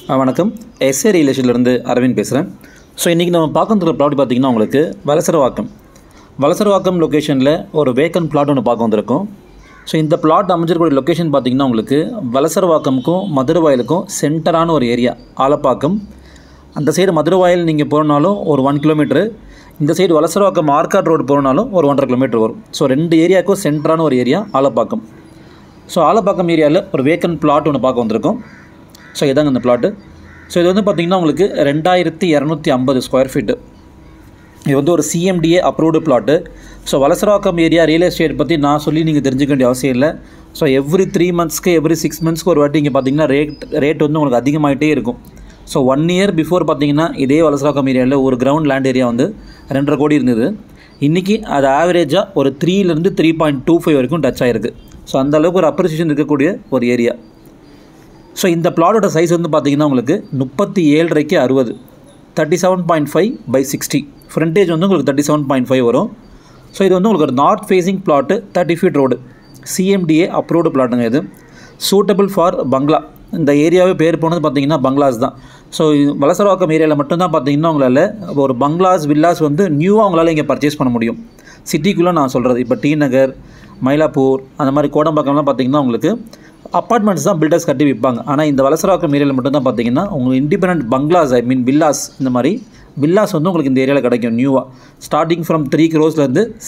வணக்கம். S A real எஸ்டேட்லேருந்து Aravind பேசுகிறேன். So இன்றைக்கி நம்ம பார்க்குற ப்ளாட் பார்த்திங்கன்னா உங்களுக்கு வலசரவாக்கம் லொக்கேஷனில் ஒரு வேக்கன் பிளாட் ஒன்று பார்க்க வந்திருக்கோம். ஸோ இந்த பிளாட் அமைஞ்சிருக்கூடிய லொக்கேஷன் பார்த்திங்கன்னா உங்களுக்கு வலசரவாக்கமுக்கும் மதுரவாயலுக்கும் சென்டரான ஒரு ஏரியா. ஆலப்பாக்கம் அந்த சைடு மதுரவாயல் நீங்கள் போகிறனாலும் ஒரு 1 கிலோமீட்டரு, இந்த சைடு வலசரவாக்கம் ஆர்காட் ரோடு போகிறனாலும் ஒரு 1.5 கிலோமீட்டர் வரும். ஸோ 2 ஏரியாவுக்கும் சென்டரான ஒரு ஏரியா ஆலப்பாக்கம். ஸோ ஆலப்பாக்கம் ஏரியாவில் ஒரு வேக்கன் பிளாட் ஒன்று பார்க்க வந்திருக்கோம். ஸோ இதாங்க இந்த பிளாட்டு. ஸோ இது வந்து பார்த்திங்கன்னா உங்களுக்கு 2250 ஸ்கொயர் ஃபீட்டு. இது வந்து ஒரு CMDA approved plot. So Valasaravakkam area real estate பற்றி நான் சொல்லி நீங்கள் தெரிஞ்சுக்க வேண்டிய அவசியம் இல்லை. ஸோ எவ்ரி 3 மந்த்ஸ்க்கு எவ்ரி 6 மந்த்ஸ்க்கு ஒரு வாட்டி இங்கே பார்த்திங்கன்னா ரேட் வந்து உங்களுக்கு அதிகமாகிட்டே இருக்கும். ஸோ 1 இயர் பிஃபோர் பார்த்திங்கன்னா இதே வலசரவாக்கம் ஏரியாவில் ஒரு கிரவுண்ட் லேண்ட் ஏரியா வந்து 2.5 கோடி இருந்தது. இன்றைக்கி அது ஆவரேஜாக ஒரு 3லேருந்து 3.25 வரைக்கும் டச் ஆகிருக்கு. ஸோ அந்தளவுக்கு ஒரு அப்ரிசியேஷன் இருக்கக்கூடிய ஒரு ஏரியா. ஸோ இந்த பிளாட்டோட சைஸ் வந்து பார்த்திங்கன்னா உங்களுக்கு 37.5 60 37.5/60. ஃப்ரண்டேஜ் வந்து உங்களுக்கு 37.5 வரும். ஸோ இது வந்து உங்களுக்கு ஒரு north facing plot, 30 feet road, CMDA approved பிளாட்டுங்க. இது சூட்டபிள் ஃபார் பங்களா. இந்த ஏரியாவே பேர் போனது பார்த்திங்கன்னா பங்களாஸ் தான். ஸோ வலசரவாக்கம் ஏரியாவில் மட்டும்தான் பார்த்திங்கன்னா உங்களால் ஒரு பங்களாஸ் வில்லாஸ் வந்து நியூவாக உங்களால் இங்கே பர்ச்சேஸ் பண்ண முடியும். சிட்டிக்குள்ளே நான் சொல்கிறது இப்போ டி நகர், மயிலாப்பூர், அந்த மாதிரி கோடம்பாக்கம்லாம் பார்த்திங்கன்னா உங்களுக்கு அப்பார்ட்மெண்ட்ஸ் தான் பில்டர்ஸ் கட்டி விற்பாங்க. ஆனால் இந்த வலசரவாக்கம் ஏரியாவில் மட்டும்தான் பார்த்திங்கன்னா உங்களுக்கு இண்டிபெண்டன்ட் பங்களாஸ், வில்லாஸ், இந்த மாதிரி வில்லாஸ் வந்து உங்களுக்கு இந்த ஏரியாவில் கிடைக்கும் நியூவாக. Starting from 3 crores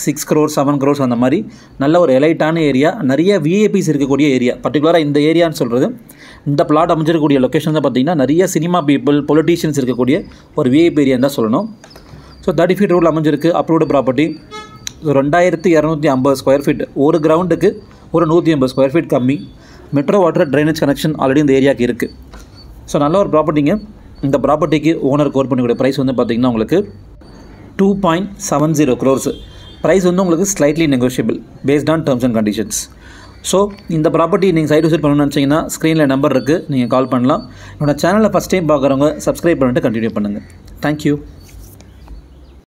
6 crores 7 crores அந்த மாதிரி நல்ல ஒரு எலைட்டான ஏரியா, நிறைய விஐபிஸ் இருக்கக்கூடிய ஏரியா. பர்டிகுலராக இந்த ஏரியான்னு சொல்கிறது, இந்த பிளாட் அமைஞ்சிருக்கக்கூடிய லொக்கேஷன் தான் பார்த்திங்கன்னா நிறைய சினிமா பீப்புள், பொலிட்டீஷியன்ஸ் இருக்கக்கூடிய ஒரு விஐபி ஏரியான்னு தான் சொல்லணும். ஸோ 30 ஃபீட் ரோடில் அமைஞ்சிருக்கு, அப்ரூவ்டு ப்ராப்பர்ட்டி. 2250 ஸ்கொயர் ஃபீட், ஒரு கிரவுண்டுக்கு ஒரு 150 ஸ்கொயர் ஃபீட் கம்மி. Metro water drainage connection already இந்த ஏரியாவுக்கு இருக்குது. ஸோ நல்ல ஒரு ப்ராப்பர்ட்டிங்க. இந்த ப்ராப்பர்ட்டிக்கு ஓனர் கோர் பண்ணக்கூடிய ப்ரைஸ் வந்து பார்த்திங்கன்னா உங்களுக்கு 2.70 crores. ப்ரைஸ் வந்து உங்களுக்கு slightly negotiable based on terms and conditions. So இந்த ப்ராப்பர்ட்டி நீங்கள் சைட் விசிட் பண்ணணும்னு நினச்சிங்கன்னா ஸ்க்ரீனில் நம்பர் இருக்குது, நீங்கள் கால் பண்ணலாம். என்னோடய சேனலை ஃபஸ்ட் டைம் பார்க்குறவங்க சப்ஸ்கிரைப் பண்ணிட்டு கண்டினியூ பண்ணுங்கள். தேங்க்யூ.